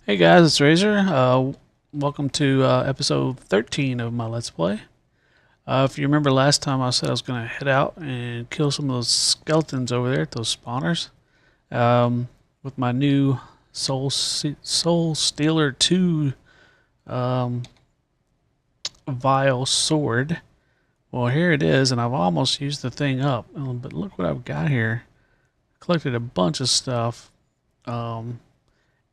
Hey guys, it's Razer. Welcome to episode 13 of my Let's Play. If you remember last time I said I was going to head out and kill some of those skeletons over there, those spawners, with my new Soul Stealer 2 um, Vile Sword. Well, here it is, and I've almost used the thing up. But look what I've got here. Collected a bunch of stuff. Um,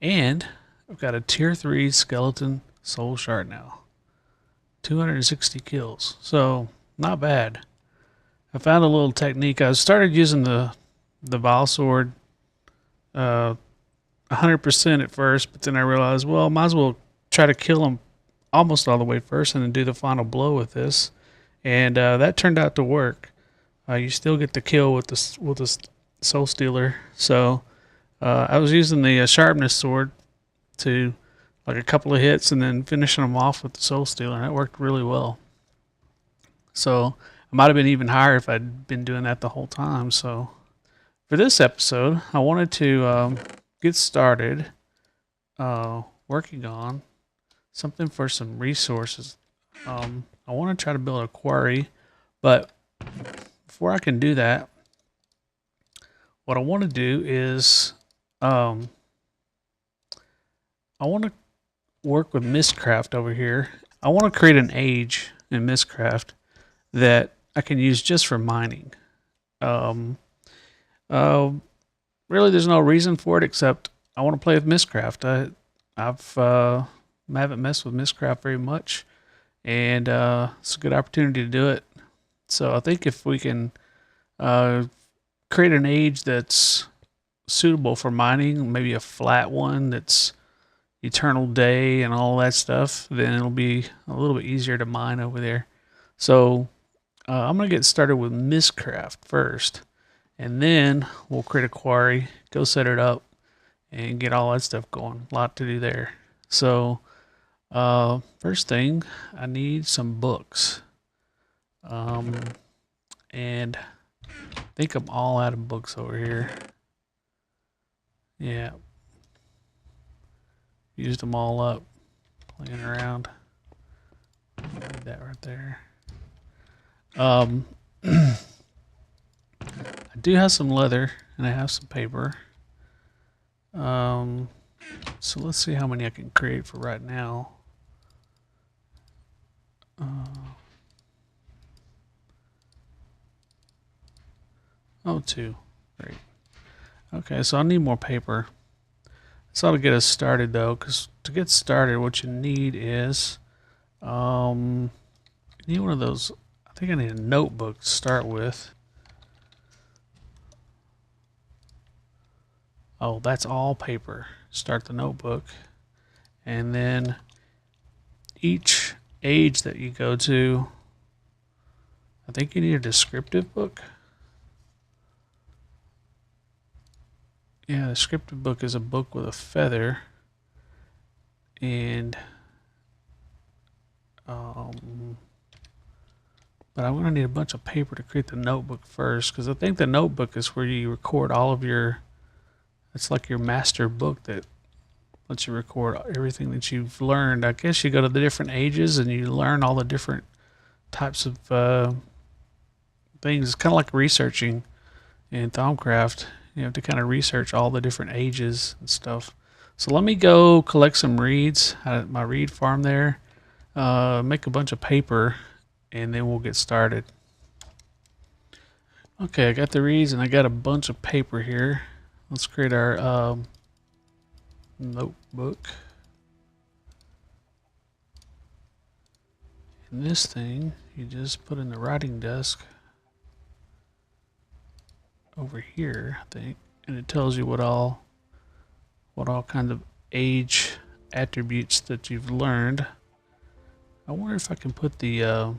And I've got a tier 3 skeleton soul shard now. 260 kills. So, not bad. I found a little technique. I started using the Vile Sword 100% at first, but then I realized, well, might as well try to kill him almost all the way first and then do the final blow with this. And that turned out to work. You still get the kill with the Soul Stealer. So, I was using the Sharpness Sword to like a couple of hits and then finishing them off with the Soul Stealer, and that worked really well. So I might have been even higher if I'd been doing that the whole time. So for this episode, I wanted to get started working on something for some resources. I want to try to build a quarry, but before I can do that, what I want to do is um, I want to work with Mystcraft over here. I want to create an age in Mystcraft that I can use just for mining. Um, uh, really, there's no reason for it except I want to play with Mystcraft. I haven't messed with Mystcraft very much, and it's a good opportunity to do it. So I think if we can uh, create an age that's suitable for mining, maybe a flat one that's eternal day and all that stuff, then it'll be a little bit easier to mine over there. So I'm gonna get started with Mystcraft first, and then we'll create a quarry, go set it up, and get all that stuff going. A lot to do there. So first thing, I need some books, um, and I think I'm all out of books over here. Yeah, used them all up playing around. Need that right there. Um, I do have some leather and I have some paper. Um, so let's see how many I can create for right now. Oh, two. Great. Okay, so I need more paper. This ought to get us started though, because to get started, what you need is you need one of those. I think I need a notebook to start with. Oh, that's all paper. Start the notebook, and then each age that you go to, I think you need a descriptive book. Yeah, the descriptive book is a book with a feather, and but I'm gonna need a bunch of paper to create the notebook first, because I think the notebook is where you record all of your. It's like your master book that lets you record everything that you've learned. I guess you go to the different ages and you learn all the different types of things. It's kind of like researching in Thaumcraft. You have to kind of research all the different ages and stuff. So let me go collect some reeds at my reed farm there, make a bunch of paper, and then we'll get started. Okay, I got the reeds and I got a bunch of paper here. Let's create our notebook. And this thing, you just put in the writing desk over here, I think, and it tells you what all kinds of age attributes that you've learned. I wonder if I can put the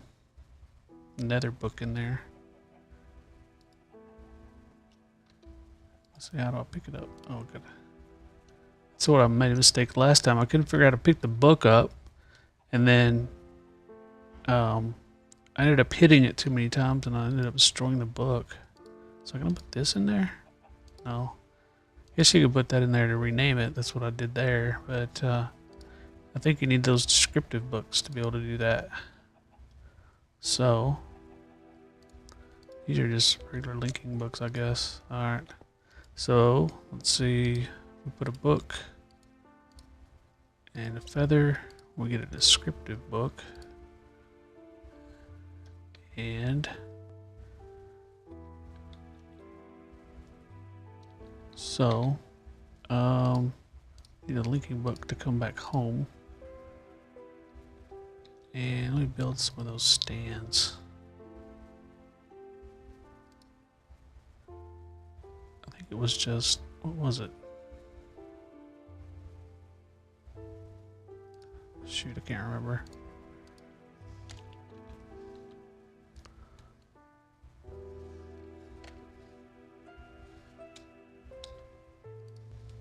nether book in there. Let's see, how do I pick it up? Oh, good. That's what I made a mistake last time. I couldn't figure out how to pick the book up, and then I ended up hitting it too many times, and I ended up destroying the book. So I'm gonna put this in there. No, Guess you could put that in there to rename it. That's what I did there. But I think you need those descriptive books to be able to do that. So these are just regular linking books, I guess. Alright. So let's see. We put a book and a feather. We get a descriptive book. And so need a linking book to come back home. And let me build some of those stands. I think it was just, what was it? Shoot, I can't remember.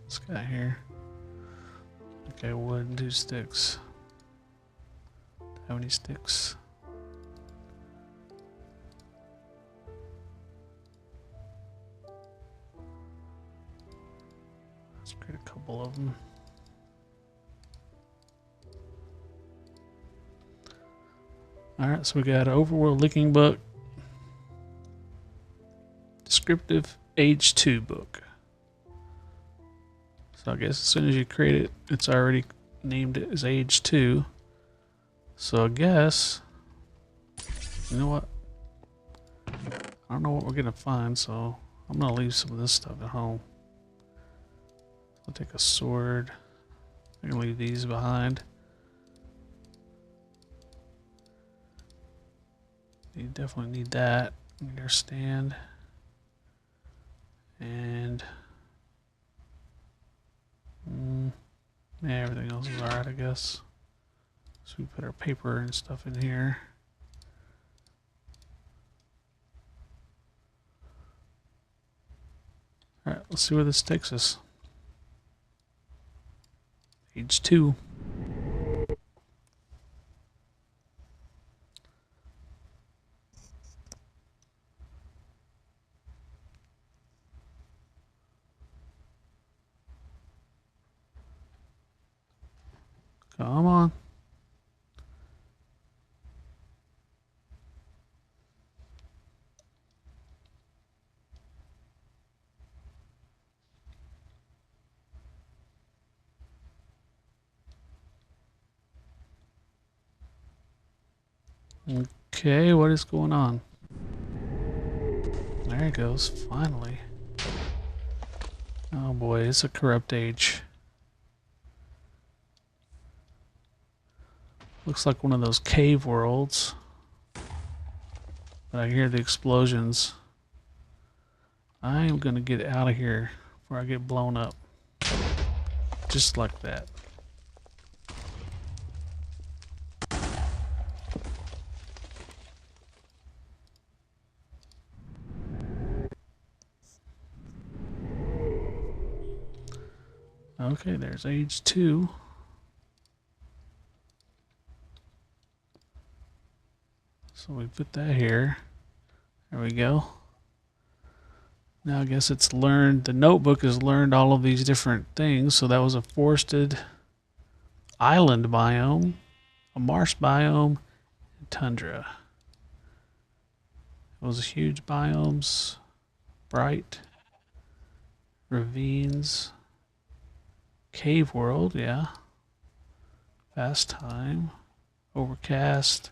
This guy here. Okay, wood and 2 sticks. How many sticks? Let's create a couple of them. Alright, so we got an overworld linking book, descriptive age 2 book. So I guess as soon as you create it, it's already named it as age 2. So I guess, you know what? I don't know what we're gonna find, so I'm gonna leave some of this stuff at home. I'll take a sword. I can leave these behind. You definitely need that. Need our stand. And yeah, everything else is alright, I guess. So we put our paper and stuff in here. Alright, let's see where this takes us. Age 2. Come on. Okay, what is going on? There it goes, finally. Oh boy, it's a corrupt age. Looks like one of those cave worlds. But I hear the explosions. I am gonna get out of here before I get blown up. Just like that. Okay, there's age 2. So we put that here. There we go. Now I guess it's learned, the notebook has learned all of these different things. So that was a forested island biome, a marsh biome, and tundra. Those huge biomes, bright, ravines, cave world, yeah. Fast time, overcast,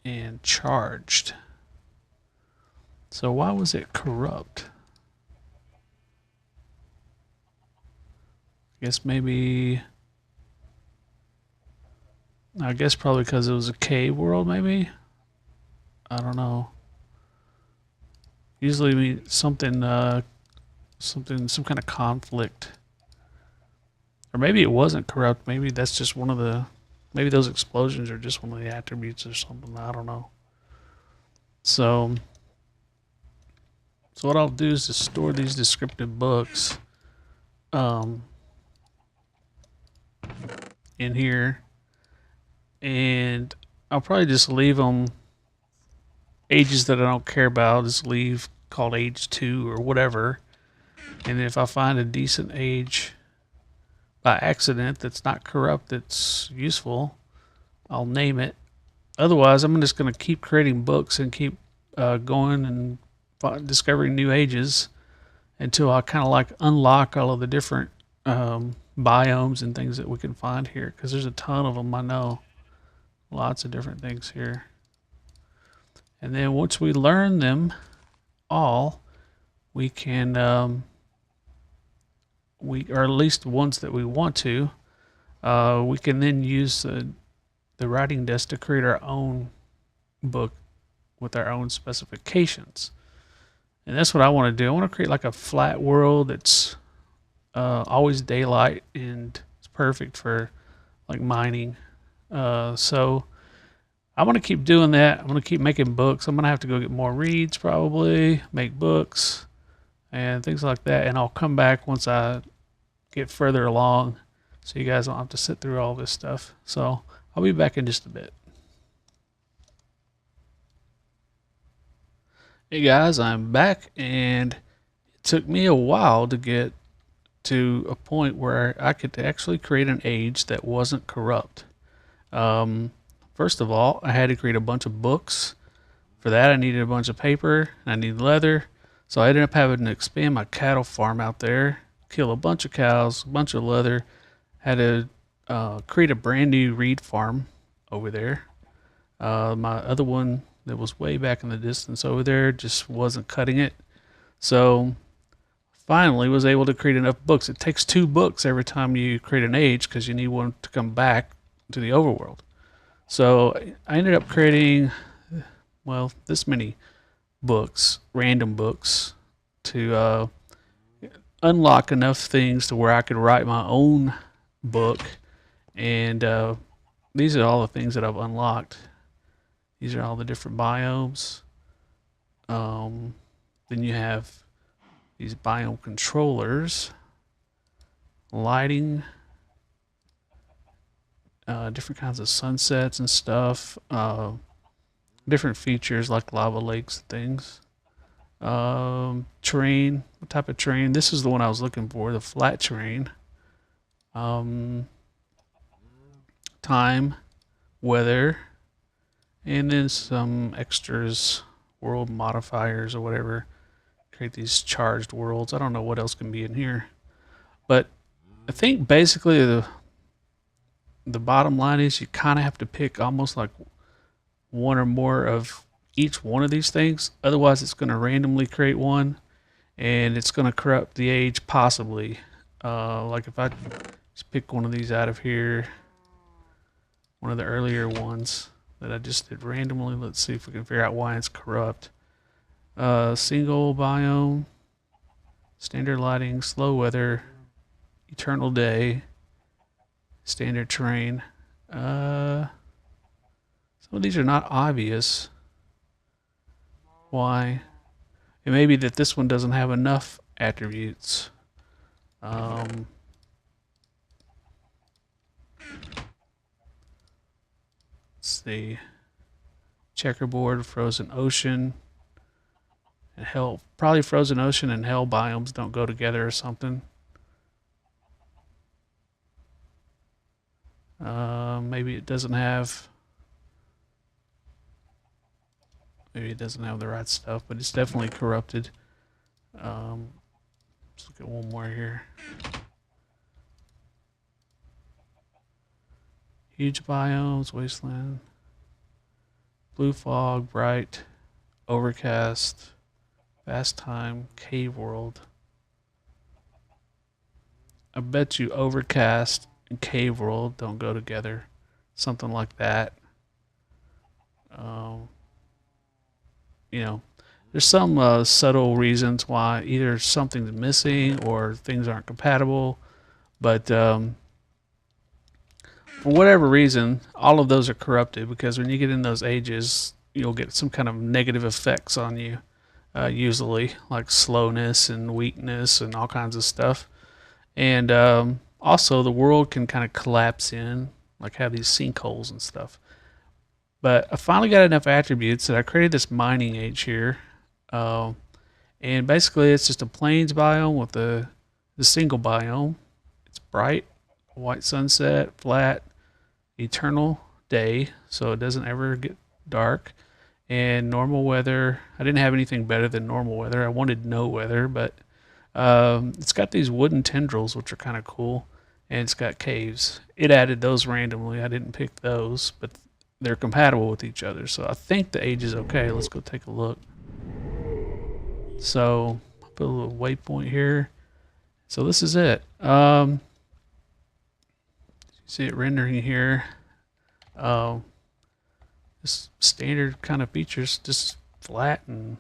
and charged. So why was it corrupt? I guess maybe, I guess probably because it was a cave world, maybe? I don't know. Usually mean something, some kind of conflict. Or maybe it wasn't corrupt. Maybe that's just one of the, maybe those explosions are just one of the attributes or something. I don't know. So what I'll do is just store these descriptive books in here, and I'll probably just leave them ages that I don't care about. Just leave called age 2 or whatever, And if I find a decent age by accident that's not corrupt, that's useful, I'll name it. Otherwise, I'm just going to keep creating books and keep going and discovering new ages until I kind of like unlock all of the different biomes and things that we can find here, because there's a ton of them. I know lots of different things here. And then once we learn them all, we can or at least the ones that we want to, we can then use the writing desk to create our own book with our own specifications. And that's what I want to do. I want to create like a flat world that's always daylight and it's perfect for like mining. So I'm going to keep doing that. I'm going to keep making books. I'm going to have to go get more reeds probably, make books and things like that. And I'll come back once I get further along so you guys don't have to sit through all this stuff. So I'll be back in just a bit. Hey guys, I'm back, and it took me a while to get to a point where I could actually create an age that wasn't corrupt. First of all, I had to create a bunch of books. For that, I needed a bunch of paper, and I needed leather. So I ended up having to expand my cattle farm out there, kill a bunch of cows, a bunch of leather. Had to create a brand new reed farm over there. My other one that was way back in the distance over there just wasn't cutting it. So finally was able to create enough books. It takes 2 books every time you create an age because you need one to come back to the overworld. So I ended up creating, well, this many books, random books, to unlock enough things to where I could write my own book. And these are all the things that I've unlocked. These are all the different biomes. Then you have these biome controllers, lighting, different kinds of sunsets and stuff, different features like lava lakes and things. Terrain, what type of terrain? This is the one I was looking for, the flat terrain. Time, weather, and then some extras, world modifiers or whatever. Create these charged worlds. I don't know what else can be in here, but I think basically the bottom line is you kind of have to pick almost like one or more of each one of these things. Otherwise, it's going to randomly create one, and it's going to corrupt the age possibly. Like if I just pick one of these out of here, one of the earlier ones that I just did randomly. Let's see if we can figure out why it's corrupt. Single biome, standard lighting, slow weather, eternal day, standard terrain. Some of these are not obvious. Why? It may be that this one doesn't have enough attributes. Let's see. Checkerboard, frozen ocean, and hell. Probably frozen ocean and hell biomes don't go together or something. Maybe it doesn't have. Maybe it doesn't have the right stuff, but it's definitely corrupted. Let's look at one more here. Huge biomes, wasteland, blue fog, bright, overcast, fast time, cave world. I bet you overcast and cave world don't go together. Something like that. You know, there's some subtle reasons why either something's missing or things aren't compatible, but for whatever reason, all of those are corrupted because when you get in those ages, you'll get some kind of negative effects on you, usually like slowness and weakness and all kinds of stuff. And also, the world can kind of collapse in, like have these sinkholes and stuff. But I finally got enough attributes that I created this mining age here. And And basically, it's just a plains biome with the single biome. It's bright, white sunset, flat, eternal day, so it doesn't ever get dark. And normal weather. I didn't have anything better than normal weather. I wanted no weather, but it's got these wooden tendrils, which are kind of cool, and it's got caves. It added those randomly. I didn't pick those, but they're compatible with each other. So I think the age is okay. Let's go take a look. So I'll put a little waypoint here. So this is it. You see it rendering here. Just standard kind of features, just flat and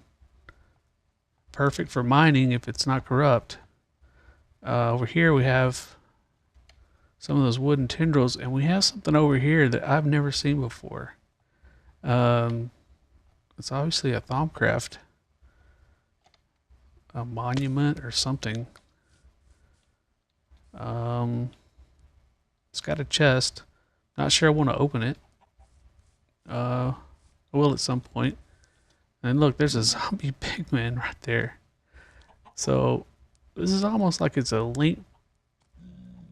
perfect for mining if it's not corrupt. Over here we have some of those wooden tendrils, and we have something over here that I've never seen before. It's obviously a Thaumcraft, a monument or something. It's got a chest. Not sure I want to open it. I will at some point. And look, there's a zombie pigman right there. So this is almost like it's a link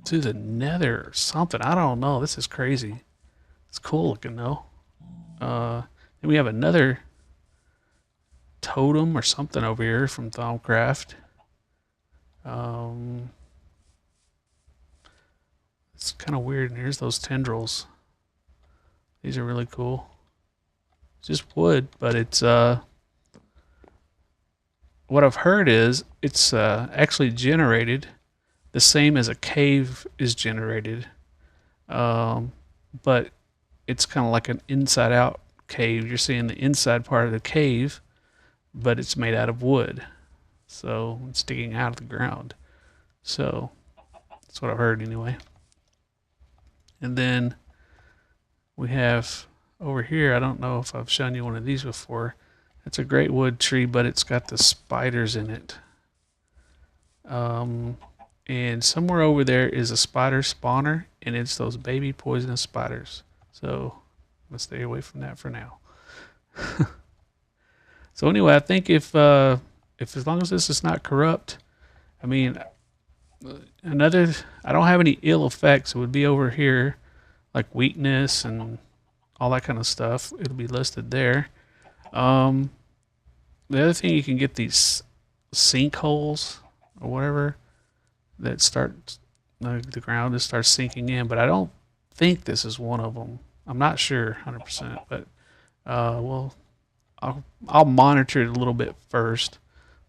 to the nether or something. I don't know. This is crazy. It's cool looking though. Then we have another totem or something over here from Thaumcraft. It's kind of weird. And here's those tendrils. These are really cool. It's just wood, but it's what I've heard is it's actually generated the same as a cave is generated, but it's kind of like an inside out cave. You're seeing the inside part of the cave, but it's made out of wood, so it's sticking out of the ground. So that's what I've heard anyway. And then we have over here, I don't know if I've shown you one of these before. It's a great wood tree, but it's got the spiders in it. And somewhere over there is a spider spawner, and it's those baby poisonous spiders. So let's stay away from that for now. So anyway, I think if as long as this is not corrupt, I mean, I don't have any ill effects. It would be over here, like weakness and all that kind of stuff. It'll be listed there. The other thing, you can get these sinkholes or whatever that start, the ground just starts sinking in, but I don't think this is one of them. I'm not sure 100%, but well, I'll monitor it a little bit first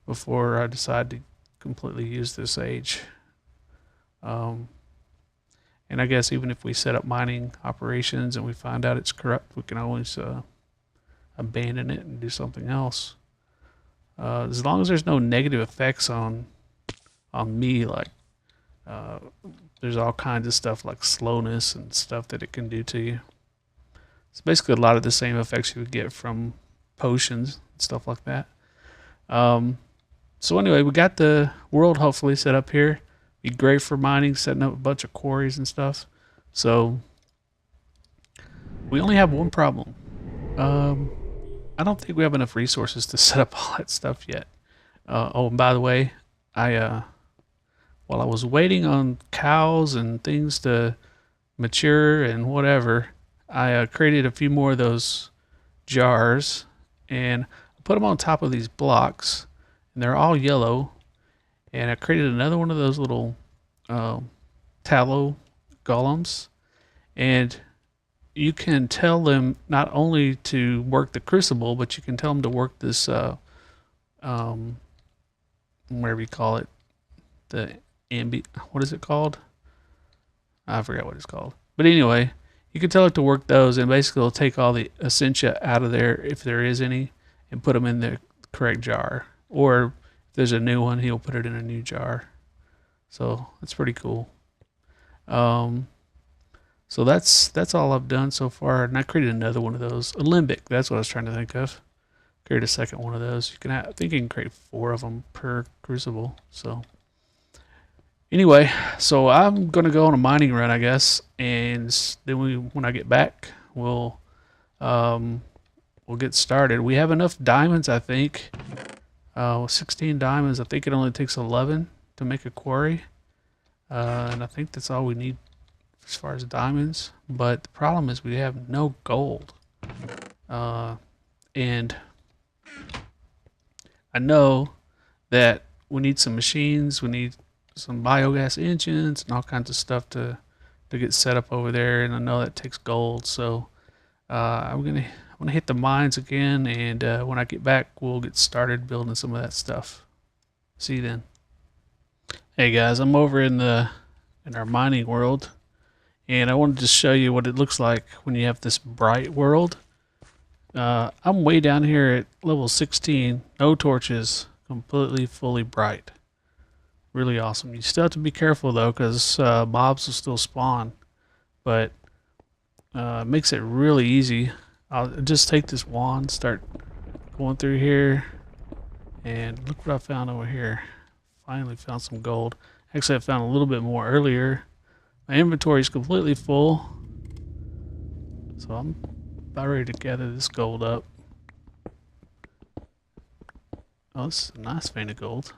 before I decide to completely use this age. And I guess even if we set up mining operations and we find out it's corrupt, we can always abandon it and do something else. As long as there's no negative effects on me, like there's all kinds of stuff like slowness and stuff that it can do to you. It's basically a lot of the same effects you would get from potions and stuff like that. So anyway, we got the world hopefully set up here. Be great for mining, setting up a bunch of quarries and stuff. So we only have one problem. I don't think we have enough resources to set up all that stuff yet. Oh, and by the way, while I was waiting on cows and things to mature and whatever, I created a few more of those jars, and I put them on top of these blocks, and they're all yellow. And I created another one of those little tallow golems, and you can tell them not only to work the crucible, but you can tell them to work this whatever you call it, the what is it called? I forgot what it's called. But anyway, you can tell it to work those, and basically it'll take all the essentia out of there, if there is any, and put them in the correct jar. Or if there's a new one, he'll put it in a new jar. So that's pretty cool. So that's all I've done so far. And I created another one of those, a limbic. That's what I was trying to think of. Create a second one of those. You can, I think you can create 4 of them per crucible. So anyway, so I'm gonna go on a mining run, I guess, and then when I get back, we'll get started. We have enough diamonds, I think. With 16 diamonds, I think it only takes 11 to make a quarry. And I think that's all we need as far as diamonds. But the problem is we have no gold. And I know that we need some machines, we need some biogas engines and all kinds of stuff to get set up over there. And I know that takes gold. So I'm gonna hit the mines again, and when I get back, we'll get started building some of that stuff. See you then. Hey guys, I'm over in our mining world, and I wanted to show you what it looks like when you have this bright world. I'm way down here at level 16, no torches, completely fully bright. Really awesome. You still have to be careful though, because mobs will still spawn, but it makes it really easy. I'll just take this wand, start going through here, and look what I found over here. Finally found some gold. Actually, I found a little bit more earlier. My inventory is completely full, so I'm about ready to gather this gold up. Oh, this is a nice vein of gold.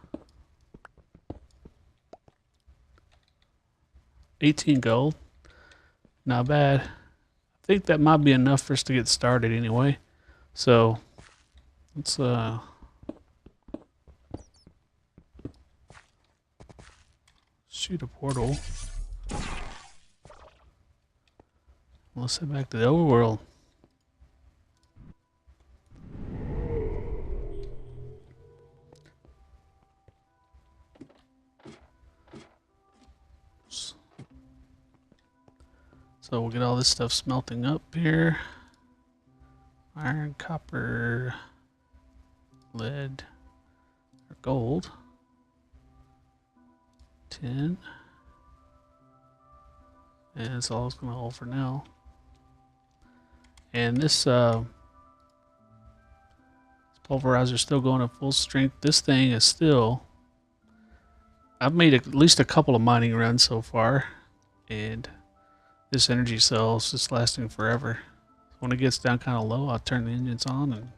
18 gold. Not bad. I think that might be enough for us to get started anyway. So let's shoot a portal. Let's head back to the overworld. So we'll get all this stuff smelting up here. Iron, copper, lead, or gold. Tin. And that's all it's going to hold for now. And this pulverizer is still going at full strength. This thing is still... I've made at least a couple of mining runs so far. And this energy cell is just lasting forever. When it gets down kind of low, I'll turn the engines on and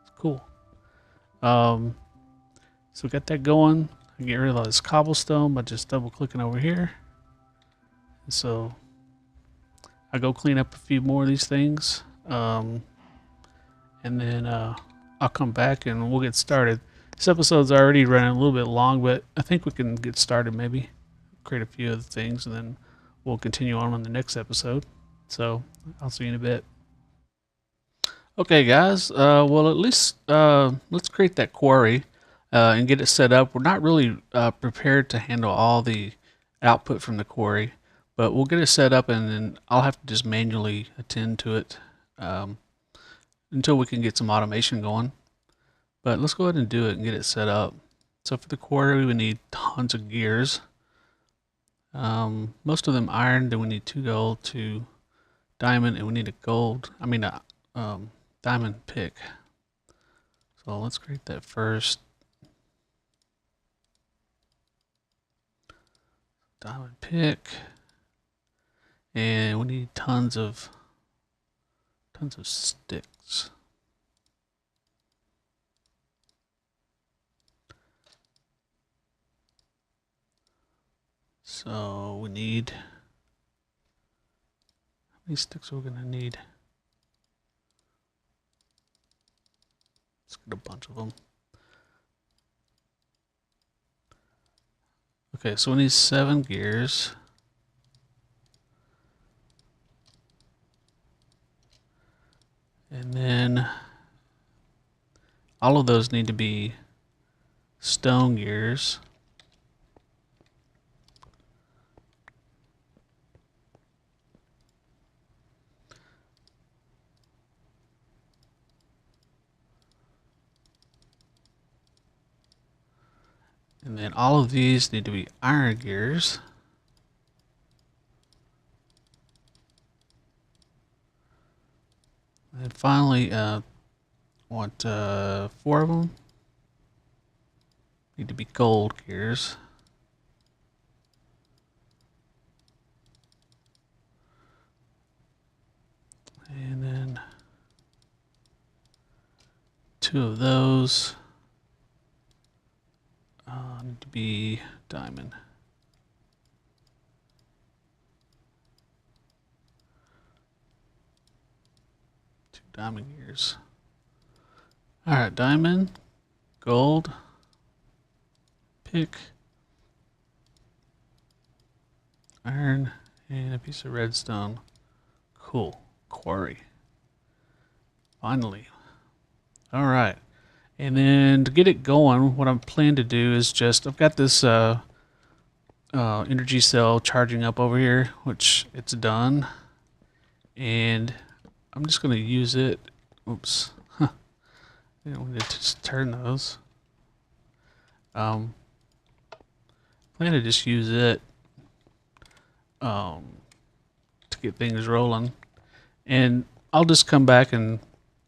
it's cool. So we got that going. I get rid of this cobblestone by just double clicking over here. And so I go clean up a few more of these things. And then I'll come back and we'll get started. This episode's already running a little bit long, but I think we can get started maybe. Create a few other things and then we'll continue on the next episode. So I'll see you in a bit. Okay, guys. Well, at least let's create that quarry and get it set up. We're not really prepared to handle all the output from the quarry, but we'll get it set up and then I'll have to just manually attend to it until we can get some automation going. But let's go ahead and do it and get it set up. So for the quarry, we need tons of gears. Most of them iron. Then we need 2 gold, 2 diamond, and we need a diamond pick. So let's create that first. Diamond pick, and we need tons of sticks. So we need, how many sticks are we gonna need? Let's get a bunch of them. Okay, so we need 7 gears. And then all of those need to be stone gears. And then all of these need to be iron gears. And finally, want 4 of them need to be gold gears. And then 2 of those. need to be diamond. Two diamond gears. Alright, diamond, gold, pick, iron, and a piece of redstone. Cool. Quarry. Finally. Alright. And then to get it going, what I'm planning to do is just, I've got this energy cell charging up over here, which it's done. And I'm just going to use it. Oops. I don't need to just turn those. Plan to just use it to get things rolling. And I'll just come back and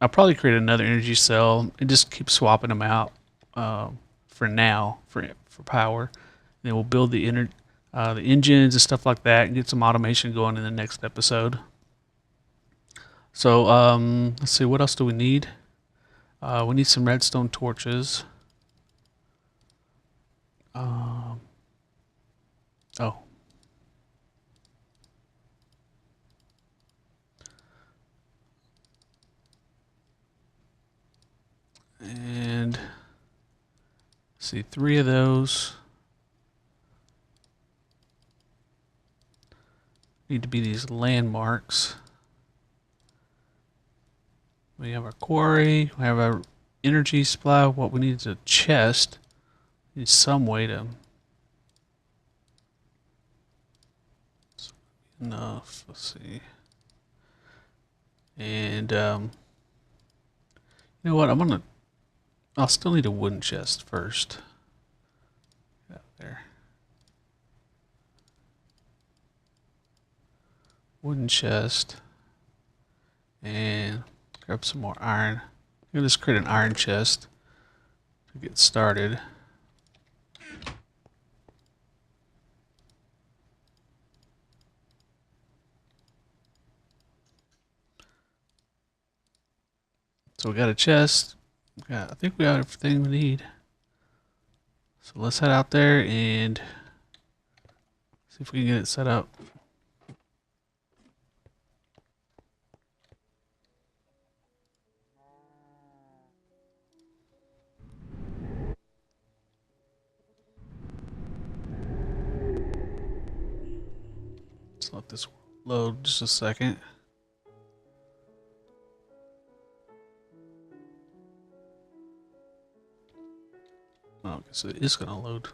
I'll probably create another energy cell and just keep swapping them out for now for power. Then we'll build the engines and stuff like that and get some automation going in the next episode. So let's see, what else do we need? We need some redstone torches. Oh. And see, 3 of those. Need to be these landmarks. We have our quarry, we have our energy supply. What we need is a chest. We need some way to enough. Let's see. And you know what? I'll still need a wooden chest first. Get out there. Wooden chest. And grab some more iron. I'm gonna just create an iron chest to get started. So we got a chest. I think we got everything we need. So let's head out there and see if we can get it set up. Let's let this load just a second. Oh, I guess it is going to load.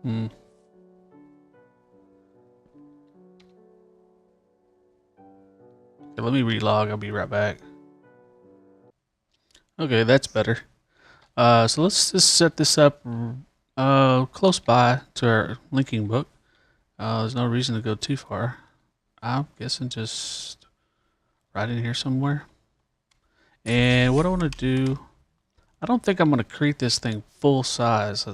Okay, let me relog. I'll be right back. Okay, that's better. So let's just set this up close by to our linking book. There's no reason to go too far. I'm guessing just right in here somewhere. And what I want to do, I don't think I'm going to create this thing full size,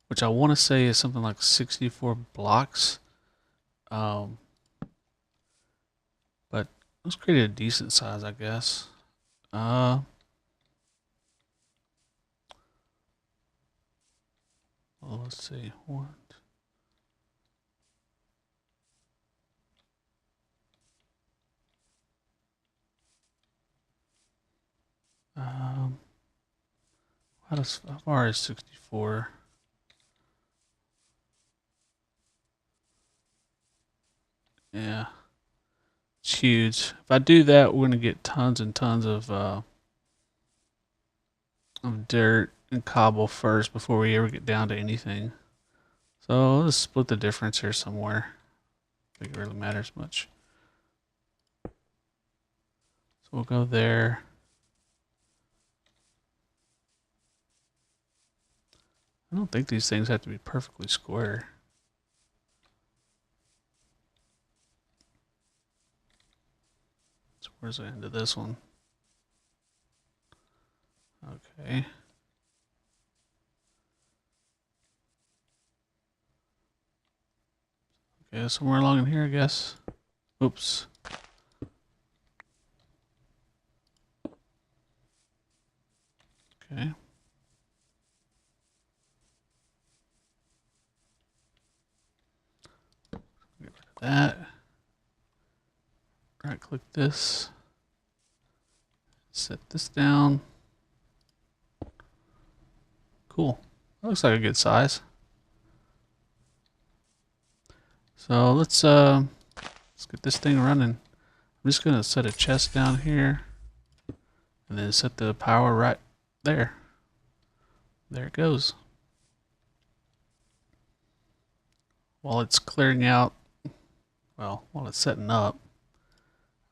which I want to say is something like 64 blocks. But let's create a decent size, I guess. Well, let's see. What? How far is 64? Yeah, it's huge. If I do that, we're gonna get tons and tons of dirt and cobble first before we ever get down to anything. So let's split the difference here somewhere. I think it really matters much. So we'll go there. I don't think these things have to be perfectly square. So where's the end of this one? Okay. Okay, somewhere along in here, I guess. Oops. that. Right click this. Set this down. Cool. That looks like a good size. So let's get this thing running. I'm just gonna set a chest down here and then set the power right there. There it goes. While it's clearing out, well, while it's setting up,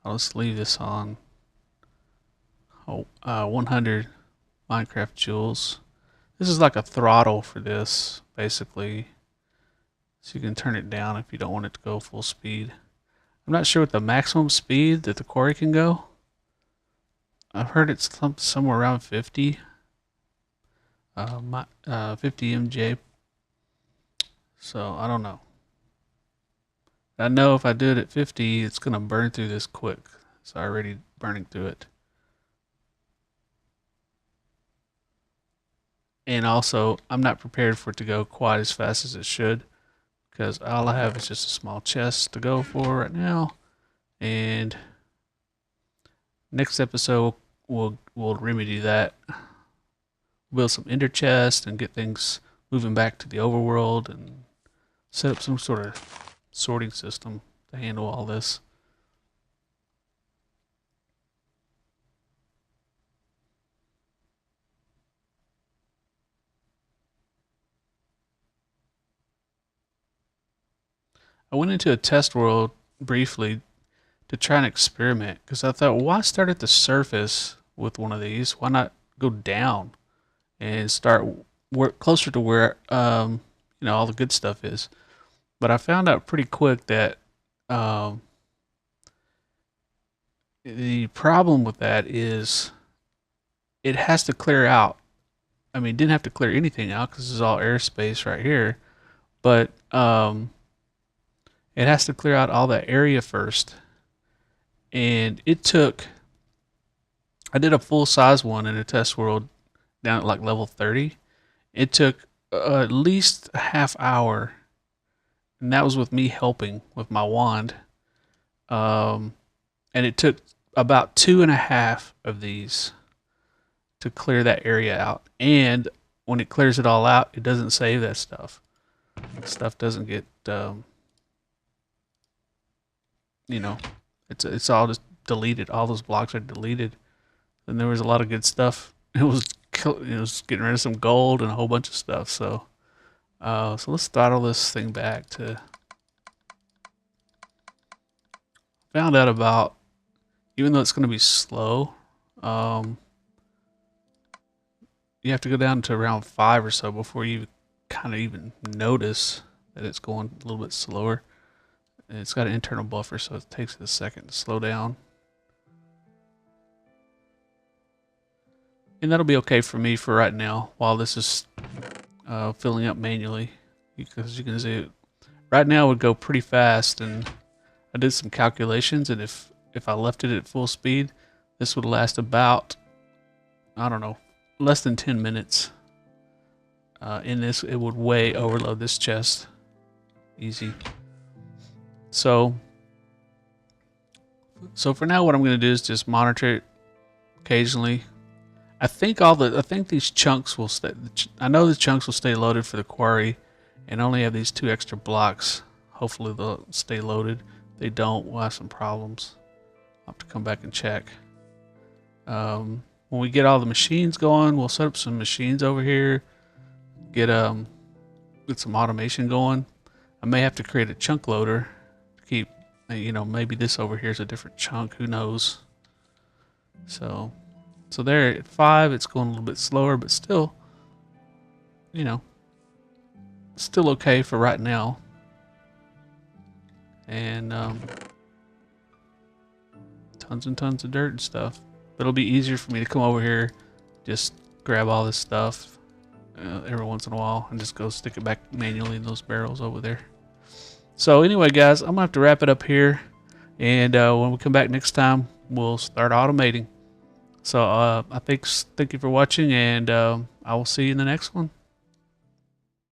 I'll just leave this on 100 Minecraft joules. This is like a throttle for this, basically. So you can turn it down if you don't want it to go full speed. I'm not sure what the maximum speed that the quarry can go. I've heard it's somewhere around 50. 50 MJ. So I don't know. I know if I do it at 50, it's gonna burn through this quick. It's already burning through it. And also, I'm not prepared for it to go quite as fast as it should, because all I have is just a small chest to go for right now. And next episode, we'll remedy that. Build some ender chests and get things moving back to the overworld and set up some sort of sorting system to handle all this. I went into a test world briefly to try and experiment, because I thought, well, why start at the surface with one of these? Why not go down and start work closer to where all the good stuff is? But I found out pretty quick that the problem with that is it has to clear out. I mean, it didn't have to clear anything out because this is all airspace right here, but it has to clear out all that area first. And it took, I did a full size one in a test world down at like level 30. It took at least a half hour, and that was with me helping with my wand. And it took about 2.5 of these to clear that area out. And when it clears it all out, it doesn't save that stuff. The stuff doesn't get, it's all just deleted. All those blocks are deleted. And there was a lot of good stuff. It was getting rid of some gold and a whole bunch of stuff. So let's throttle this thing back to. Found out about, even though it's going to be slow, you have to go down to around 5 or so before you kind of even notice that it's going a little bit slower. And it's got an internal buffer, so it takes it a second to slow down. And that'll be okay for me for right now while this is filling up manually, because you can see right now it would go pretty fast. And I did some calculations, and if I left it at full speed, this would last about, I don't know, less than 10 minutes. In this, it would way overload this chest. Easy. So for now, what I'm going to do is just monitor it occasionally. I think these chunks will stay. I know the chunks will stay loaded for the quarry, and only have these 2 extra blocks. Hopefully they'll stay loaded. If they don't, we'll have some problems. I'll have to come back and check. When we get all the machines going, we'll set up some machines over here. Get some automation going. I may have to create a chunk loader to keep. Maybe this over here is a different chunk. Who knows? So there at 5, it's going a little bit slower, but still, still okay for right now. And tons and tons of dirt and stuff. But it'll be easier for me to come over here, just grab all this stuff every once in a while, and just go stick it back manually in those barrels over there. So anyway, guys, I'm gonna have to wrap it up here, and when we come back next time, we'll start automating. So thank you for watching, and I will see you in the next one.